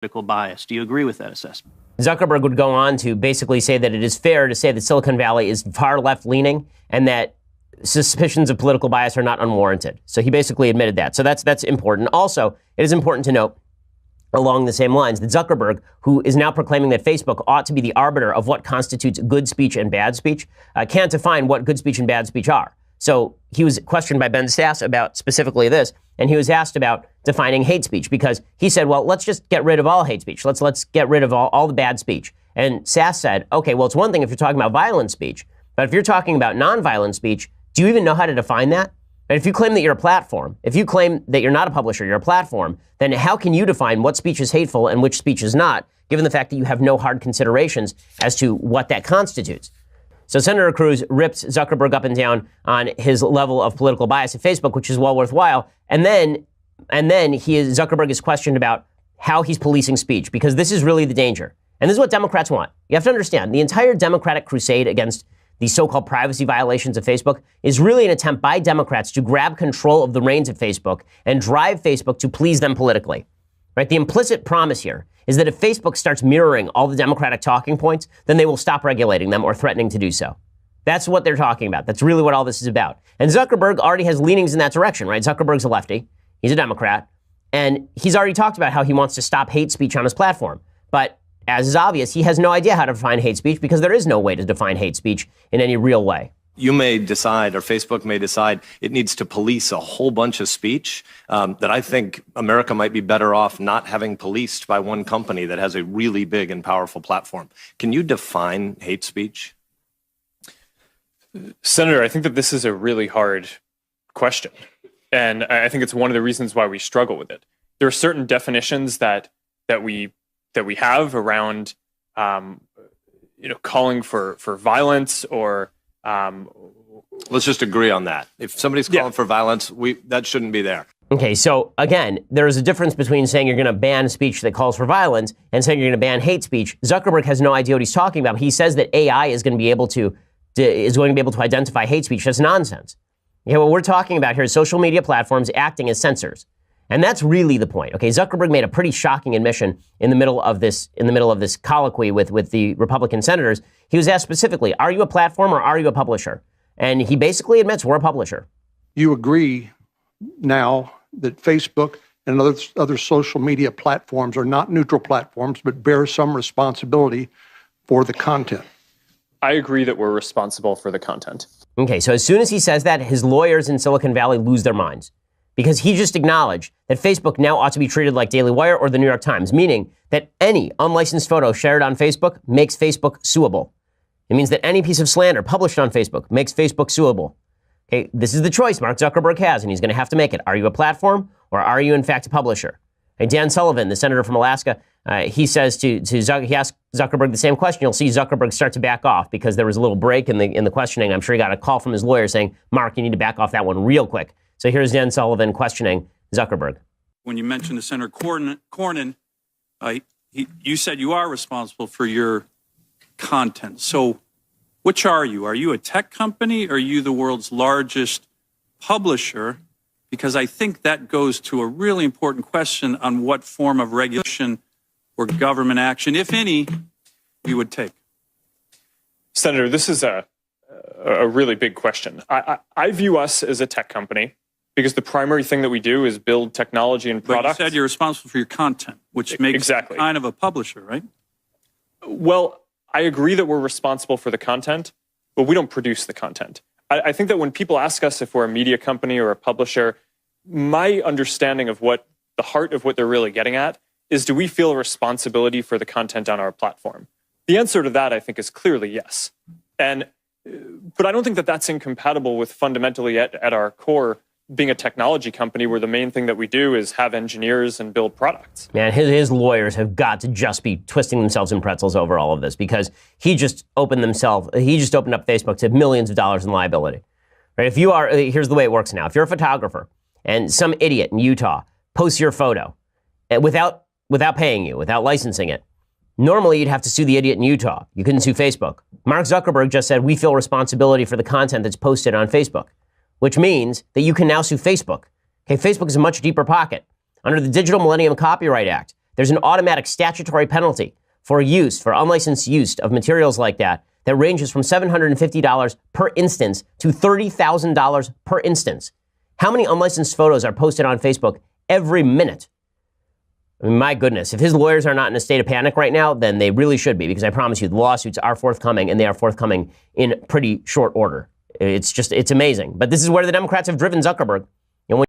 political bias. Do you agree with that assessment? Zuckerberg would go on to basically say that it is fair to say that Silicon Valley is far left-leaning and that suspicions of political bias are not unwarranted. So he basically admitted that. So that's important. Also, it is important to note, along the same lines, that Zuckerberg, who is now proclaiming that Facebook ought to be the arbiter of what constitutes good speech and bad speech, can't define what good speech and bad speech are. So he was questioned by Ben Sasse about specifically this, and he was asked about defining hate speech because he said, well, let's just get rid of all hate speech. Let's get rid of all the bad speech. And Sasse said, okay, well, it's one thing if you're talking about violent speech, but if you're talking about nonviolent speech, do you even know how to define that? And if you claim that you're a platform, if you claim that you're not a publisher, you're a platform, then how can you define what speech is hateful and which speech is not, given the fact that you have no hard considerations as to what that constitutes? So Senator Cruz rips Zuckerberg up and down on his level of political bias at Facebook, which is well worthwhile. And then Zuckerberg is questioned about how he's policing speech, because this is really the danger. And this is what Democrats want. You have to understand, the entire Democratic crusade against the so-called privacy violations of Facebook is really an attempt by Democrats to grab control of the reins of Facebook and drive Facebook to please them politically. Right? The implicit promise here is that if Facebook starts mirroring all the Democratic talking points, then they will stop regulating them or threatening to do so. That's what they're talking about. That's really what all this is about. And Zuckerberg already has leanings in that direction, right? Zuckerberg's a lefty. He's a Democrat. And he's already talked about how he wants to stop hate speech on his platform. But as is obvious, he has no idea how to define hate speech because there is no way to define hate speech in any real way. You may decide, or Facebook may decide, it needs to police a whole bunch of speech that I think America might be better off not having policed by one company that has a really big and powerful platform. Can you define hate speech? Senator, I think that this is a really hard question. And I think it's one of the reasons why we struggle with it. There are certain definitions that we have around calling for violence or let's just agree on that. If somebody's calling for violence, that shouldn't be there. Okay, so again, there is a difference between saying you're going to ban speech that calls for violence and saying you're going to ban hate speech. Zuckerberg has no idea what he's talking about. He says that AI is going to be able to identify hate speech. That's nonsense. Okay, what we're talking about here is social media platforms acting as censors. And that's really the point. Okay, Zuckerberg made a pretty shocking admission in the middle of this colloquy with the Republican senators. He was asked specifically, are you a platform or are you a publisher? And he basically admits we're a publisher. You agree now that Facebook and other social media platforms are not neutral platforms, but bear some responsibility for the content. I agree that we're responsible for the content. Okay, so as soon as he says that, his lawyers in Silicon Valley lose their minds. Because he just acknowledged that Facebook now ought to be treated like Daily Wire or the New York Times, meaning that any unlicensed photo shared on Facebook makes Facebook suable. It means that any piece of slander published on Facebook makes Facebook suable. Okay, this is the choice Mark Zuckerberg has, and he's going to have to make it. Are you a platform or are you in fact a publisher? And Dan Sullivan, the senator from Alaska, he says he asked Zuckerberg the same question. You'll see Zuckerberg start to back off because there was a little break in the questioning. I'm sure he got a call from his lawyer saying, Mark, you need to back off that one real quick. So here's Dan Sullivan questioning Zuckerberg. When you mentioned to Senator Cornyn, you said you are responsible for your content. So which are you? Are you a tech company or are you the world's largest publisher? Because I think that goes to a really important question on what form of regulation or government action, if any, you would take. Senator, this is a really big question. I view us as a tech company because the primary thing that we do is build technology and products. But you said you're responsible for your content, which makes you kind of a publisher, right? Well, I agree that we're responsible for the content, but we don't produce the content. I think that when people ask us if we're a media company or a publisher, my understanding of what the heart of what they're really getting at is, do we feel responsibility for the content on our platform? The answer to that, I think, is clearly yes. But I don't think that that's incompatible with fundamentally at our core being a technology company where the main thing that we do is have engineers and build products. Man, his lawyers have got to just be twisting themselves in pretzels over all of this because he just opened up Facebook to millions of dollars in liability. Right? Here's the way it works now. If you're a photographer and some idiot in Utah posts your photo without paying you, without licensing it, normally you'd have to sue the idiot in Utah. You couldn't sue Facebook. Mark Zuckerberg just said we feel responsibility for the content that's posted on Facebook, which means that you can now sue Facebook. Okay, Facebook is a much deeper pocket. Under the Digital Millennium Copyright Act, there's an automatic statutory penalty for unlicensed use of materials like that ranges from $750 per instance to $30,000 per instance. How many unlicensed photos are posted on Facebook every minute? I mean, my goodness, if his lawyers are not in a state of panic right now, then they really should be, because I promise you the lawsuits are forthcoming, and they are forthcoming in pretty short order. It's amazing. But this is where the Democrats have driven Zuckerberg.